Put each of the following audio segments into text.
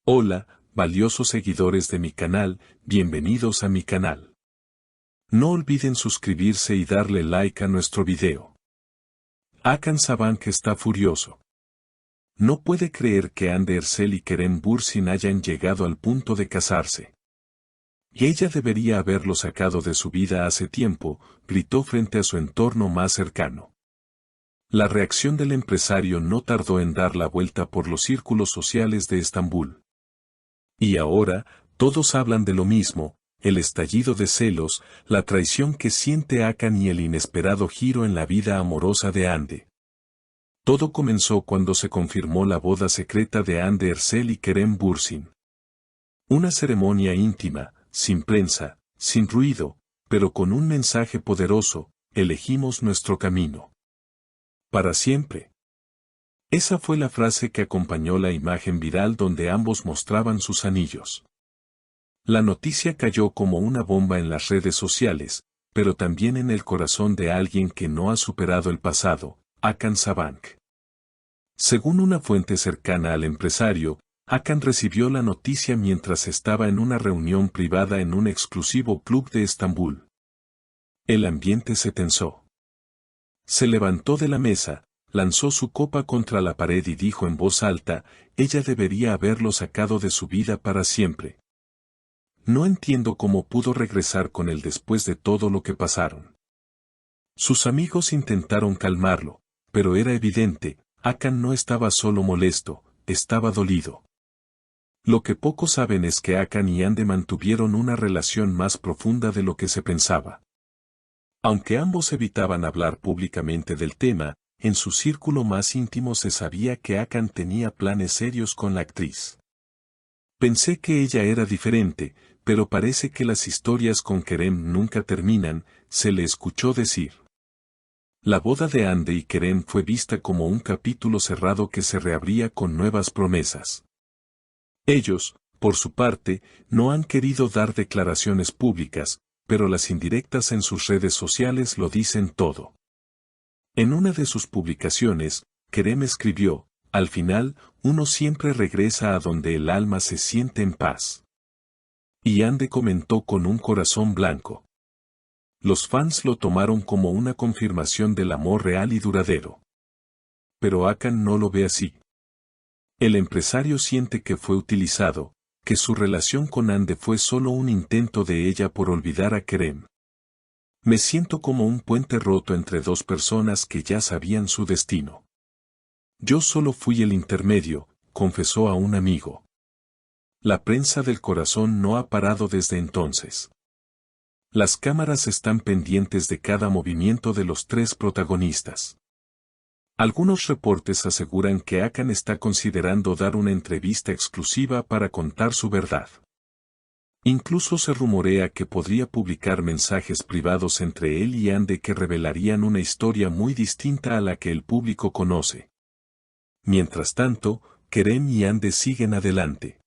Hola, valiosos seguidores de mi canal, bienvenidos a mi canal. No olviden suscribirse y darle like a nuestro video. Hakan Sabank está furioso. No puede creer que Hande Erçel y Kerem Bürsin hayan llegado al punto de casarse. Y ella debería haberlo sacado de su vida hace tiempo, gritó frente a su entorno más cercano. La reacción del empresario no tardó en dar la vuelta por los círculos sociales de Estambul. Y ahora, todos hablan de lo mismo, el estallido de celos, la traición que siente Hakan y el inesperado giro en la vida amorosa de Hande. Todo comenzó cuando se confirmó la boda secreta de Hande Erçel y Kerem Bürsin. Una ceremonia íntima, sin prensa, sin ruido, pero con un mensaje poderoso: elegimos nuestro camino. Para siempre. Esa fue la frase que acompañó la imagen viral donde ambos mostraban sus anillos. La noticia cayó como una bomba en las redes sociales, pero también en el corazón de alguien que no ha superado el pasado, Hakan Sabank. Según una fuente cercana al empresario, Hakan recibió la noticia mientras estaba en una reunión privada en un exclusivo club de Estambul. El ambiente se tensó. Se levantó de la mesa, lanzó su copa contra la pared y dijo en voz alta: ella debería haberlo sacado de su vida para siempre. No entiendo cómo pudo regresar con él después de todo lo que pasaron. Sus amigos intentaron calmarlo, pero era evidente, Hakan no estaba solo molesto, estaba dolido. Lo que pocos saben es que Hakan y Hande mantuvieron una relación más profunda de lo que se pensaba. Aunque ambos evitaban hablar públicamente del tema, en su círculo más íntimo se sabía que Hakan tenía planes serios con la actriz. Pensé que ella era diferente, pero parece que las historias con Kerem nunca terminan, se le escuchó decir. La boda de Hande y Kerem fue vista como un capítulo cerrado que se reabría con nuevas promesas. Ellos, por su parte, no han querido dar declaraciones públicas, pero las indirectas en sus redes sociales lo dicen todo. En una de sus publicaciones, Kerem escribió: al final, uno siempre regresa a donde el alma se siente en paz. Y Hande comentó con un corazón blanco. Los fans lo tomaron como una confirmación del amor real y duradero. Pero Hakan no lo ve así. El empresario siente que fue utilizado, que su relación con Hande fue solo un intento de ella por olvidar a Kerem. Me siento como un puente roto entre dos personas que ya sabían su destino. Yo solo fui el intermedio, confesó a un amigo. La prensa del corazón no ha parado desde entonces. Las cámaras están pendientes de cada movimiento de los tres protagonistas. Algunos reportes aseguran que Hakan está considerando dar una entrevista exclusiva para contar su verdad. Incluso se rumorea que podría publicar mensajes privados entre él y Hande que revelarían una historia muy distinta a la que el público conoce. Mientras tanto, Kerem y Hande siguen adelante.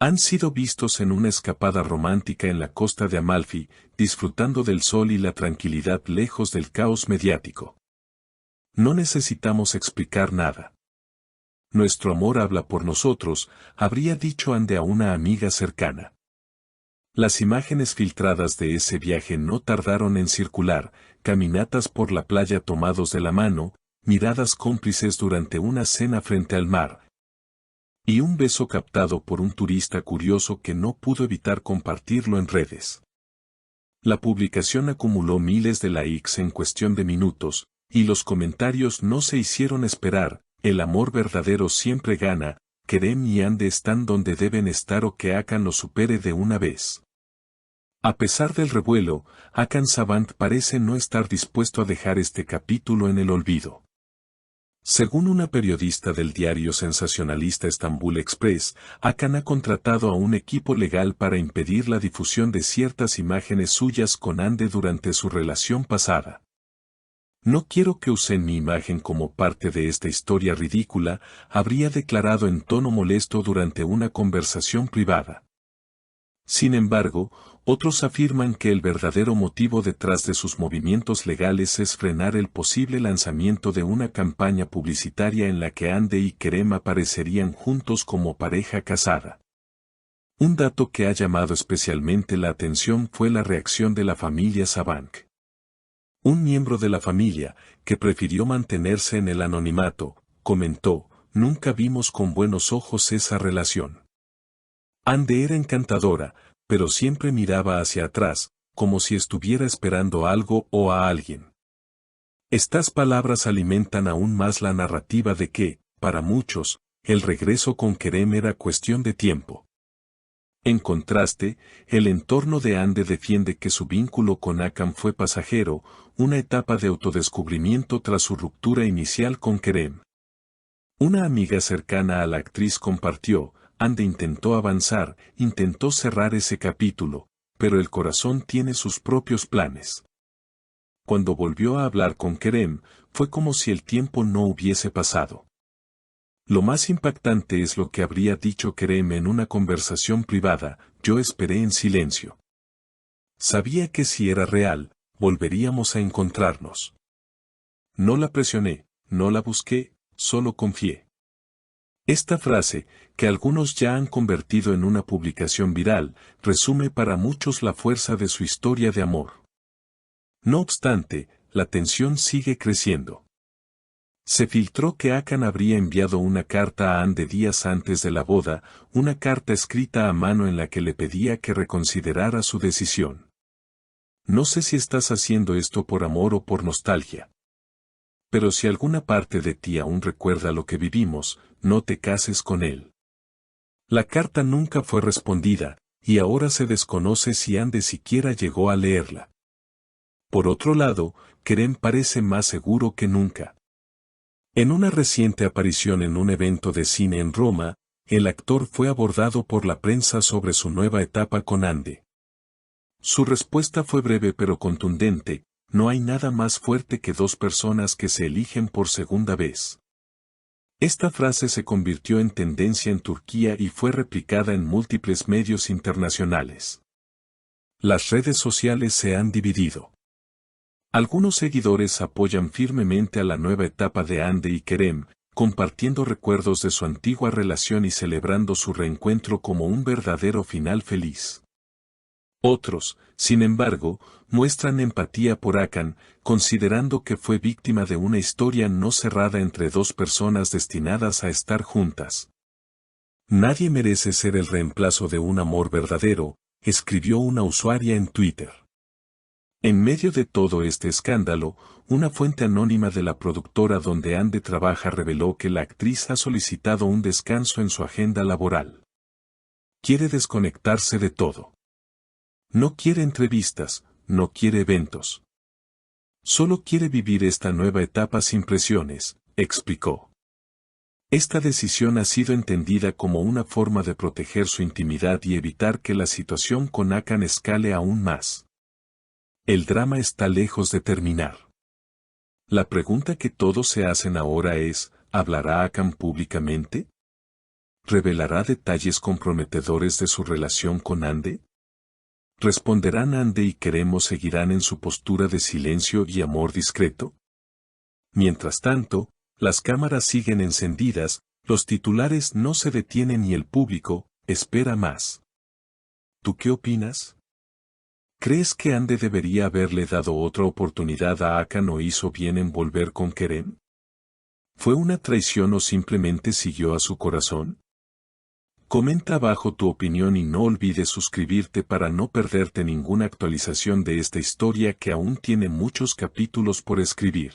Han sido vistos en una escapada romántica en la costa de Amalfi, disfrutando del sol y la tranquilidad lejos del caos mediático. No necesitamos explicar nada. Nuestro amor habla por nosotros, habría dicho Hande a una amiga cercana. Las imágenes filtradas de ese viaje no tardaron en circular: caminatas por la playa tomados de la mano, miradas cómplices durante una cena frente al mar, y un beso captado por un turista curioso que no pudo evitar compartirlo en redes. La publicación acumuló miles de likes en cuestión de minutos, y los comentarios no se hicieron esperar: el amor verdadero siempre gana, Kerem y Hande están donde deben estar o que Hakan lo supere de una vez. A pesar del revuelo, Hakan Sabank parece no estar dispuesto a dejar este capítulo en el olvido. Según una periodista del diario sensacionalista Estambul Express, Hakan ha contratado a un equipo legal para impedir la difusión de ciertas imágenes suyas con Hande durante su relación pasada. No quiero que usen mi imagen como parte de esta historia ridícula, habría declarado en tono molesto durante una conversación privada. Sin embargo, Otros afirman que el verdadero motivo detrás de sus movimientos legales es frenar el posible lanzamiento de una campaña publicitaria en la que Hande y Kerem aparecerían juntos como pareja casada. Un dato que ha llamado especialmente la atención fue la reacción de la familia Sabank. Un miembro de la familia, que prefirió mantenerse en el anonimato, comentó: "Nunca vimos con buenos ojos esa relación. Hande era encantadora, pero siempre miraba hacia atrás, como si estuviera esperando algo o a alguien". Estas palabras alimentan aún más la narrativa de que, para muchos, el regreso con Kerem era cuestión de tiempo. En contraste, el entorno de Hande defiende que su vínculo con Hakan fue pasajero, una etapa de autodescubrimiento tras su ruptura inicial con Kerem. Una amiga cercana a la actriz compartió: "Hande intentó avanzar, intentó cerrar ese capítulo, pero el corazón tiene sus propios planes". Cuando volvió a hablar con Kerem, fue como si el tiempo no hubiese pasado. Lo más impactante es lo que habría dicho Kerem en una conversación privada: "Yo esperé en silencio. Sabía que si era real, volveríamos a encontrarnos. No la presioné, no la busqué, solo confié". Esta frase, que algunos ya han convertido en una publicación viral, resume para muchos la fuerza de su historia de amor. No obstante, la tensión sigue creciendo. Se filtró que Hakan habría enviado una carta a Hande días antes de la boda, una carta escrita a mano en la que le pedía que reconsiderara su decisión. "No sé si estás haciendo esto por amor o por nostalgia. Pero si alguna parte de ti aún recuerda lo que vivimos, no te cases con él". La carta nunca fue respondida, y ahora se desconoce si Hande siquiera llegó a leerla. Por otro lado, Kerem parece más seguro que nunca. En una reciente aparición en un evento de cine en Roma, el actor fue abordado por la prensa sobre su nueva etapa con Hande. Su respuesta fue breve pero contundente: "No hay nada más fuerte que dos personas que se eligen por segunda vez". Esta frase se convirtió en tendencia en Turquía y fue replicada en múltiples medios internacionales. Las redes sociales se han dividido. Algunos seguidores apoyan firmemente a la nueva etapa de Hande y Kerem, compartiendo recuerdos de su antigua relación y celebrando su reencuentro como un verdadero final feliz. Otros, sin embargo, muestran empatía por Hakan, considerando que fue víctima de una historia no cerrada entre dos personas destinadas a estar juntas. "Nadie merece ser el reemplazo de un amor verdadero", escribió una usuaria en Twitter. En medio de todo este escándalo, una fuente anónima de la productora donde Hande trabaja reveló que la actriz ha solicitado un descanso en su agenda laboral. Quiere desconectarse de todo. No quiere entrevistas, no quiere eventos. Solo quiere vivir esta nueva etapa sin presiones, explicó. Esta decisión ha sido entendida como una forma de proteger su intimidad y evitar que la situación con Hakan escale aún más. El drama está lejos de terminar. La pregunta que todos se hacen ahora es: ¿hablará Hakan públicamente? ¿Revelará detalles comprometedores de su relación con Hande? ¿Responderán Hande y Kerem o seguirán en su postura de silencio y amor discreto? Mientras tanto, las cámaras siguen encendidas, los titulares no se detienen y el público espera más. ¿Tú qué opinas? ¿Crees que Hande debería haberle dado otra oportunidad a Hakan o hizo bien en volver con Kerem? ¿Fue una traición o simplemente siguió a su corazón? Comenta abajo tu opinión y no olvides suscribirte para no perderte ninguna actualización de esta historia que aún tiene muchos capítulos por escribir.